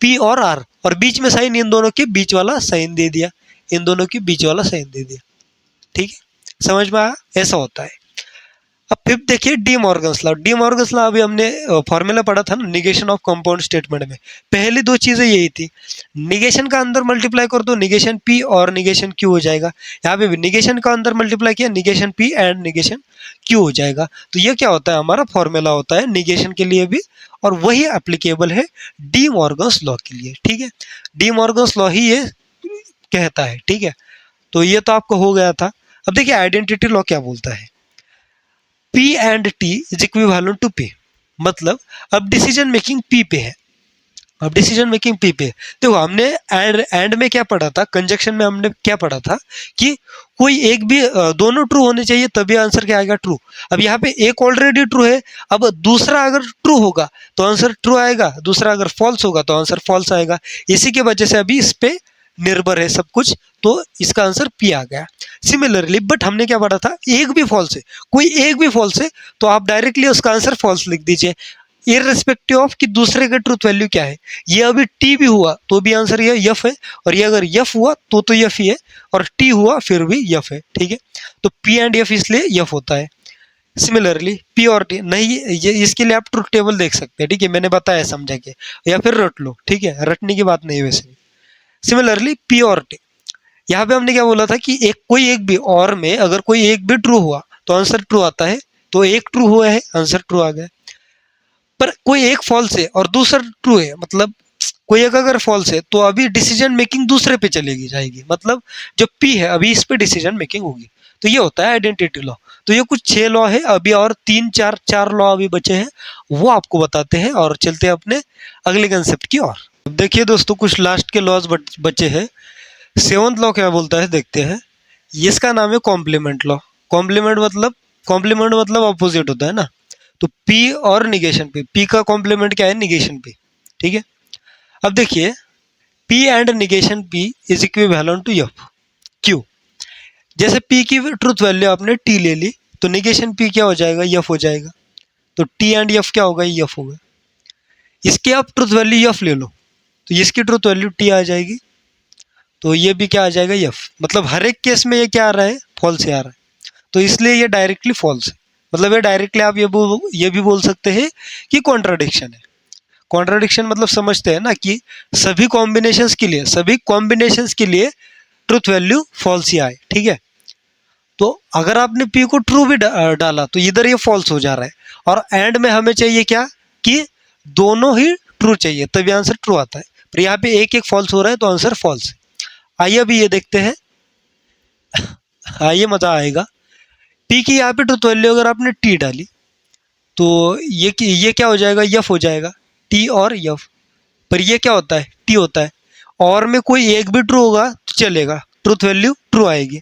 पी और आर, और बीच में साइन इन दोनों के बीच वाला साइन दे दिया, इन दोनों के बीच वाला साइन दे दिया, ठीक है। समझ में आया, ऐसा होता है। अब फिर देखिए D Morgan's law. D Morgan's law अभी हमने फॉर्मूला पढ़ा था ना, निगेशन ऑफ कंपाउंड स्टेटमेंट में, पहली दो चीजें यही थी, निगेशन का अंदर मल्टीप्लाई कर दो, निगेशन पी और निगेशन क्यू हो जाएगा। यहाँ पे भी निगेशन का अंदर मल्टीप्लाई किया, negation P and negation Q हो जाएगा। तो ये क्या होता है, हमारा फॉर्मूला होता है निगेशन के लिए भी, और वही एप्लीकेबल है डी मॉर्गन्स लॉ के लिए, ठीक है। डी मॉर्गन्स लॉ ही ये कहता है, ठीक है। तो ये तो आपको हो गया था। अब देखिए आइडेंटिटी लॉ क्या बोलता है, P and T is equivalent to P, मतलब अब डिसीजन मेकिंग P पे है, अब डिसीजन मेकिंग P पे है। देखो हमने एंड में क्या पढ़ा था, कंजक्शन में हमने क्या पढ़ा था कि कोई एक भी दोनों ट्रू होने चाहिए तभी आंसर क्या आएगा, ट्रू। अब यहाँ पे एक ऑलरेडी ट्रू है, अब दूसरा अगर ट्रू होगा तो आंसर ट्रू आएगा, दूसरा अगर फॉल्स होगा तो आंसर फॉल्स आएगा। इसी के वजह से अभी इस पे निर्भर है सब कुछ, तो इसका आंसर पी आ गया। सिमिलरली बट हमने क्या पढ़ा था, एक भी फॉल्स है, कोई एक भी फॉल्स है तो आप डायरेक्टली उसका आंसर फॉल्स लिख दीजिए, इररिस्पेक्टिव ऑफ कि दूसरे का ट्रूथ वैल्यू क्या है। ये अभी टी भी हुआ तो भी आंसर ये यफ है, और ये अगर यफ हुआ तो यफ ही है, और टी हुआ फिर भी यफ है, ठीक है। तो पी एंड यफ इसलिए यफ होता है। सिमिलरली पी और टी नहीं, ये इसके लिए आप ट्रूथ टेबल देख सकते हैं, ठीक है, मैंने बताया समझा के, या फिर रट लो, ठीक है, रटने की बात नहीं है वैसे। सिमिलरली पी और टी, यहाँ पे हमने क्या बोला था कि कोई एक भी और में अगर कोई एक भी ट्रू हुआ तो आंसर ट्रू आता है, तो एक ट्रू हुआ है आंसर ट्रू आ गया। पर कोई एक फॉल्स है और दूसरा ट्रू है, मतलब कोई एक अगर फॉल्स है तो अभी डिसीजन मेकिंग दूसरे पे चलेगी जाएगी, मतलब जो पी है अभी इस पे डिसीजन मेकिंग होगी। तो ये होता है आइडेंटिटी लॉ। तो ये कुछ 6 लॉ है अभी, और 3 4 लॉ अभी बचे हैं, वो आपको बताते हैं और चलते हैं अपने अगले कंसेप्ट की ओर। देखिए दोस्तों, कुछ लास्ट के लॉज बचे हैं। 7th लॉ क्या बोलता है देखते हैं। इसका नाम है कॉम्प्लीमेंट लॉ। कॉम्प्लीमेंट मतलब अपोजिट होता है ना, तो पी और निगेशन पे, पी का कॉम्प्लीमेंट क्या है, निगेशन पे, ठीक है। अब देखिए p and negation p is equivalent to f q. जैसे p की ट्रूथ वैल्यू आपने t ले ली तो निगेशन p क्या हो जाएगा, f हो जाएगा। तो t एंड f क्या होगा, f होगा। इसकी आप ट्रूथ वैल्यू f ले लो तो इसकी ट्रूथ वैल्यू t आ जाएगी, तो ये भी क्या आ जाएगा, f। मतलब हर एक केस में ये क्या आ रहा है, फॉल्स ही आ रहा है, तो इसलिए ये डायरेक्टली फॉल्स है। मतलब ये डायरेक्टली आप ये भी बोल सकते हैं कि कॉन्ट्राडिक्शन है। कॉन्ट्राडिक्शन मतलब समझते हैं ना कि सभी कॉम्बिनेशंस के लिए ट्रूथ वैल्यू फॉल्स ही आए, ठीक है। तो अगर आपने p को ट्रू भी डाला तो इधर ये फॉल्स हो जा रहा है, और एंड में हमें चाहिए क्या, कि दोनों ही ट्रू चाहिए तभी आंसर ट्रू आता है। पर यहाँ पे एक एक फॉल्स हो रहा है तो आंसर फॉल्स है। आइए अभी ये देखते हैं, आइए मजा आएगा। p की यहाँ पे ट्रूथ वैल्यू अगर आपने t डाली तो ये क्या हो जाएगा, f हो जाएगा, t और f। पर ये क्या होता है, t होता है, और में कोई एक भी ट्रू होगा तो चलेगा, ट्रूथ वैल्यू ट्रू आएगी।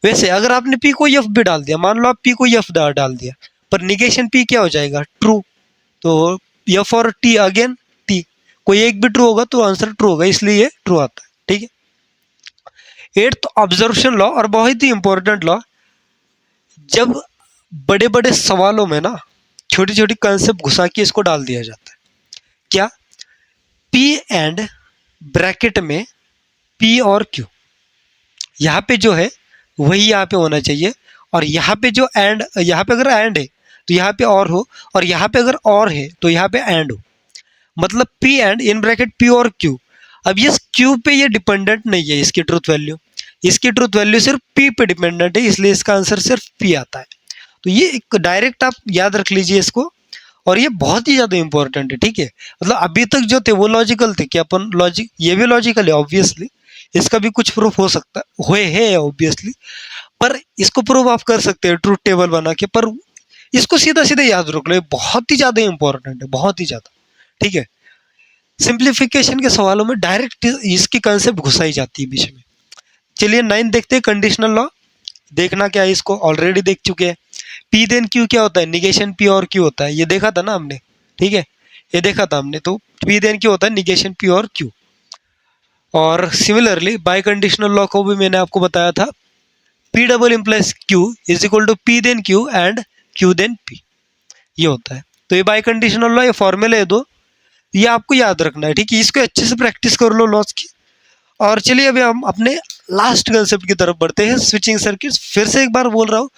वैसे अगर आपने p को f भी डाल दिया, मान लो आप p को f डाल दिया, पर निगेशन p क्या हो जाएगा, ट्रू। तो f और t अगेन t, कोई एक भी ट्रू होगा तो आंसर ट्रू होगा, इसलिए ये ट्रू आता है, ठीक है। एट्थ ऑब्जर्वेशन लॉ, और बहुत ही इंपॉर्टेंट लॉ, जब बड़े बड़े सवालों में ना छोटी छोटी कंसेप्ट घुसा के इसको डाल दिया जाता है। क्या, p एंड ब्रैकेट में p और q, यहाँ पे जो है वही यहाँ पे होना चाहिए, और यहाँ पे जो एंड, यहाँ पे अगर एंड है तो यहाँ पे और हो, और यहाँ पे अगर और है तो यहाँ पे एंड हो। मतलब p and in bracket p और q। अब ये q पे ये डिपेंडेंट नहीं है, इसकी ट्रूथ वैल्यू, इसकी ट्रूथ वैल्यू सिर्फ p पे डिपेंडेंट है, इसलिए इसका आंसर सिर्फ p आता है। तो ये एक डायरेक्ट आप याद रख लीजिए इसको, और ये बहुत ही ज़्यादा इंपॉर्टेंट है, ठीक है। मतलब अभी तक जो थे वो लॉजिकल थे कि अपन लॉजिक, ये भी लॉजिकल है ऑब्वियसली, इसका भी कुछ प्रूफ हो सकता है, हुए है ऑब्वियसली, पर इसको प्रूव आप कर सकते हैं ट्रूथ टेबल बना के। पर इसको सीधा सीधा याद रख लो, बहुत ही ज़्यादा इंपॉर्टेंट है, बहुत ही ज़्यादा, ठीक है। सिंप्लीफिकेशन के सवालों में डायरेक्ट इसकी कंसेप्ट घुसाई जाती है बीच में। चलिए 9 देखते हैं, कंडीशनल लॉ। देखना क्या है, इसको ऑलरेडी देख चुके हैं। पी देन क्यू क्या होता है, निगेशन पी और क्यू होता है, ये देखा था ना हमने, ठीक है, ये देखा था हमने। तो पी देन क्यू होता है निगेशन पी और क्यू। और सिमिलरली बाय कंडीशनल लॉ को भी मैंने आपको बताया था, p double implies q is equal to p then Q and Q then p, ये होता है। तो ये बाय कंडीशनल लॉ, ये फॉर्मूला है दो, ये आपको याद रखना है, ठीक है। इसको अच्छे से प्रैक्टिस कर लो लॉस की। और चलिए अभी हम अपने लास्ट कंसेप्ट की तरफ बढ़ते हैं, स्विचिंग सर्किट्स। फिर से एक बार बोल रहा हूँ,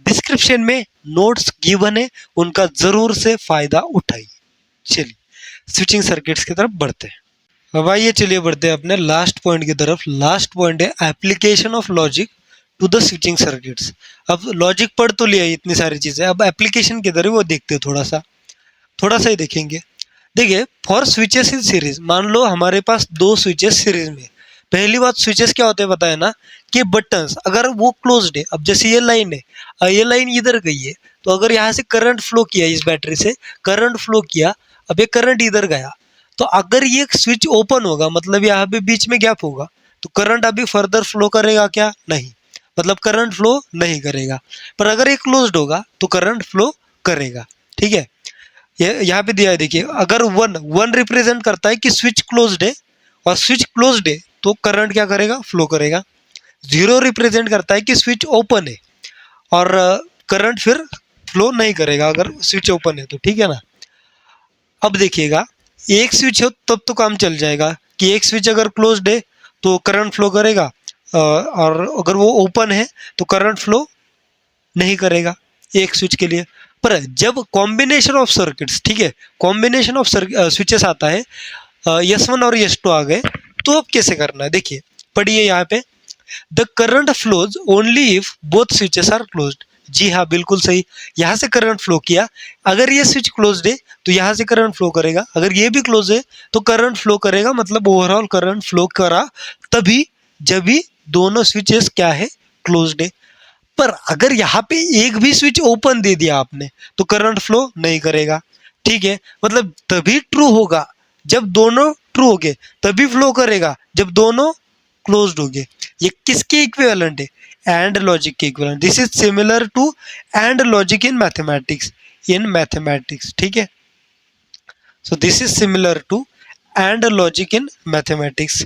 डिस्क्रिप्शन में नोट्स गिवन है, उनका जरूर से फायदा उठाइए। चलिए स्विचिंग सर्किट्स की तरफ बढ़ते हैं। अब आइए चलिए बढ़ते हैं अपने लास्ट पॉइंट की तरफ। लास्ट पॉइंट है application of logic to the switching circuits. अब लॉजिक पढ़ तो लिया इतनी सारी चीजें, अब एप्लीकेशन की तरफ वो देखते हैं, थोड़ा सा ही देखेंगे। देखिए फॉर स्विचेस इन सीरीज, मान लो हमारे पास दो स्विचेस सीरीज में। पहली बात, स्विचेस क्या होते हैं पता है ना, कि बटन्स अगर वो क्लोज्ड है, अब जैसे ये लाइन है, ये लाइन इधर गई है, तो अगर यहाँ से करंट फ्लो किया, इस बैटरी से करंट फ्लो किया, अब ये करंट इधर गया, तो अगर ये स्विच ओपन होगा मतलब यहाँ पे बीच में गैप होगा, तो करंट अभी फर्दर फ्लो करेगा क्या, नहीं, मतलब करंट फ्लो नहीं करेगा। पर अगर ये क्लोज्ड होगा तो करंट फ्लो करेगा, ठीक है। ये यहाँ पे दिया है, देखिए, अगर वन रिप्रेजेंट करता है कि स्विच क्लोज्ड है, और स्विच क्लोज्ड है तो करंट क्या करेगा, फ्लो करेगा। 0 रिप्रेजेंट करता है कि स्विच ओपन है, और करंट फिर फ्लो नहीं करेगा अगर स्विच ओपन है तो, ठीक है ना। अब देखिएगा, एक स्विच हो तब तो काम चल जाएगा, कि एक स्विच अगर क्लोज्ड है तो करंट फ्लो करेगा, और अगर वो ओपन है तो करंट फ्लो नहीं करेगा एक स्विच के लिए। पर जब कॉम्बिनेशन ऑफ सर्किट्स, ठीक है, कॉम्बिनेशन ऑफ स्विचेस आता है, S1 और S2 आ गए, तो अब कैसे करना है, देखिए पढ़िए यहाँ पे, the current flows only if both switches are closed. जी हाँ, बिल्कुल सही, यहाँ से करंट फ्लो किया, अगर ये स्विच क्लोज्ड है तो यहाँ से करंट फ्लो करेगा, अगर ये भी क्लोज है तो करंट फ्लो करेगा, मतलब ओवरऑल करंट फ्लो करा तभी जब भी दोनों स्विचेस क्या है, क्लोज्ड है। पर अगर यहाँ पे एक भी स्विच ओपन दे दिया आपने तो करंट फ्लो नहीं करेगा, ठीक है। मतलब तभी ट्रू होगा जब दोनों ट्रू हो गए, तभी फ्लो करेगा जब दोनों क्लोज्ड हो गए। ये किसके इक्विवेलेंट है, एंड लॉजिक के equivalent. This is similar to and logic in mathematics, ठीक है। So this is similar to and logic in mathematics.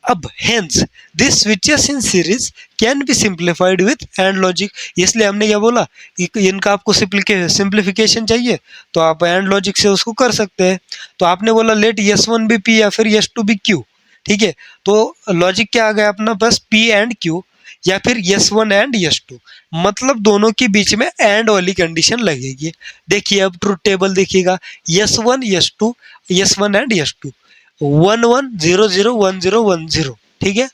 अब hence this switches in series can be simplified with and logic, इसलिए हमने क्या बोला, इनका आपको सिंप्लीफिकेशन चाहिए तो आप एंड लॉजिक से उसको कर सकते हैं। तो आपने बोला let s one be p या फिर यस टू बी क्यू, ठीक है, तो लॉजिक क्या आ गया अपना, बस पी एंड क्यू या फिर s one and s two, मतलब दोनों के बीच में एंड वाली कंडीशन लगेगी। देखिए अब ट्रुथ टेबल देखिएगा, s one s two, s one and s two, 1 1 0 0 1 0 1 0, ठीक है,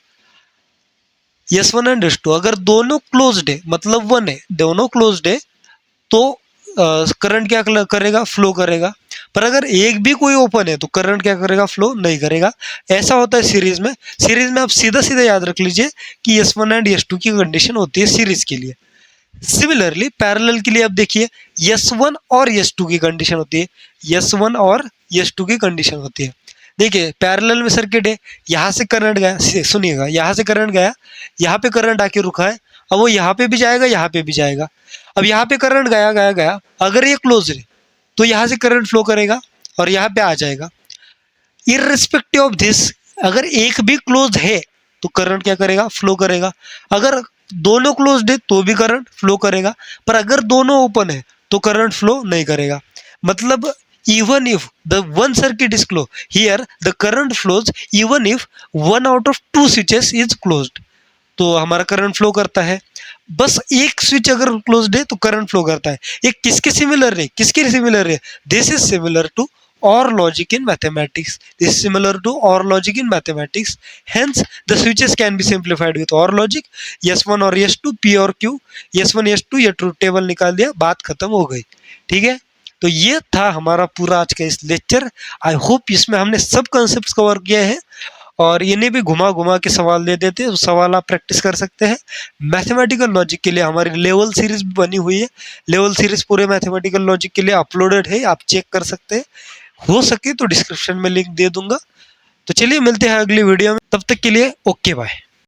s one and s two. अगर दोनों क्लोज्ड है मतलब वन है, दोनों क्लोज्ड है तो करंट क्या करेगा, फ्लो करेगा। पर अगर एक भी कोई ओपन है तो करंट क्या करेगा, फ्लो नहीं करेगा। ऐसा होता है सीरीज में। सीरीज में आप सीधा सीधा याद रख लीजिए कि s one and s two की कंडीशन होती है सीरीज के लिए। सिमिलरली पैरेलल के लिए आप देखिए यस वन और यस टू की कंडीशन होती है, यस वन और यस टू की कंडीशन होती है। देखिए पैरेलल में सर्किट है, यहाँ से करंट गया, सुनिएगा, यहाँ से करंट गया, यहाँ पे करंट आके रुका है, अब वो यहाँ पे भी जाएगा, यहाँ पे भी जाएगा। अब यहाँ पे करंट गया गया गया, अगर ये क्लोज है तो यहाँ से करंट फ्लो करेगा और यहाँ पे आ जाएगा। इररिस्पेक्टिव ऑफ दिस, अगर एक भी क्लोज है तो करंट क्या करेगा, फ्लो करेगा। अगर दोनों क्लोज्ड है तो भी करंट फ्लो करेगा, पर अगर दोनों ओपन है तो करंट फ्लो नहीं करेगा। मतलब even if the one circuit is closed, here the current flows even if one out of two switches is closed, तो हमारा करंट फ्लो करता है। बस एक स्विच अगर क्लोज्ड है तो करंट फ्लो करता है। ये किसके सिमिलर है, किसके सिमिलर है, this is similar to or logic in mathematics. This is similar to or logic in mathematics. Hence, the switches can be simplified with or logic. S1 और S2, P और Q, S1 S2, ये truth table निकाल दिया, बात खत्म हो गई। ठीक है, तो ये था हमारा पूरा आज का इस लेक्चर। आई होप इसमें हमने सब कॉन्सेप्ट्स कवर किए हैं और इन्हें भी घुमा घुमा के सवाल दे देते हैं, सवाल आप प्रैक्टिस कर सकते हैं। मैथमेटिकल लॉजिक के लिए हमारी लेवल सीरीज भी बनी हुई है, लेवल सीरीज पूरे मैथमेटिकल लॉजिक के लिए अपलोडेड है, आप चेक कर सकते हैं। हो सके तो डिस्क्रिप्शन में लिंक दे दूंगा। तो चलिए मिलते हैं अगली वीडियो में, तब तक के लिए ओके बाय।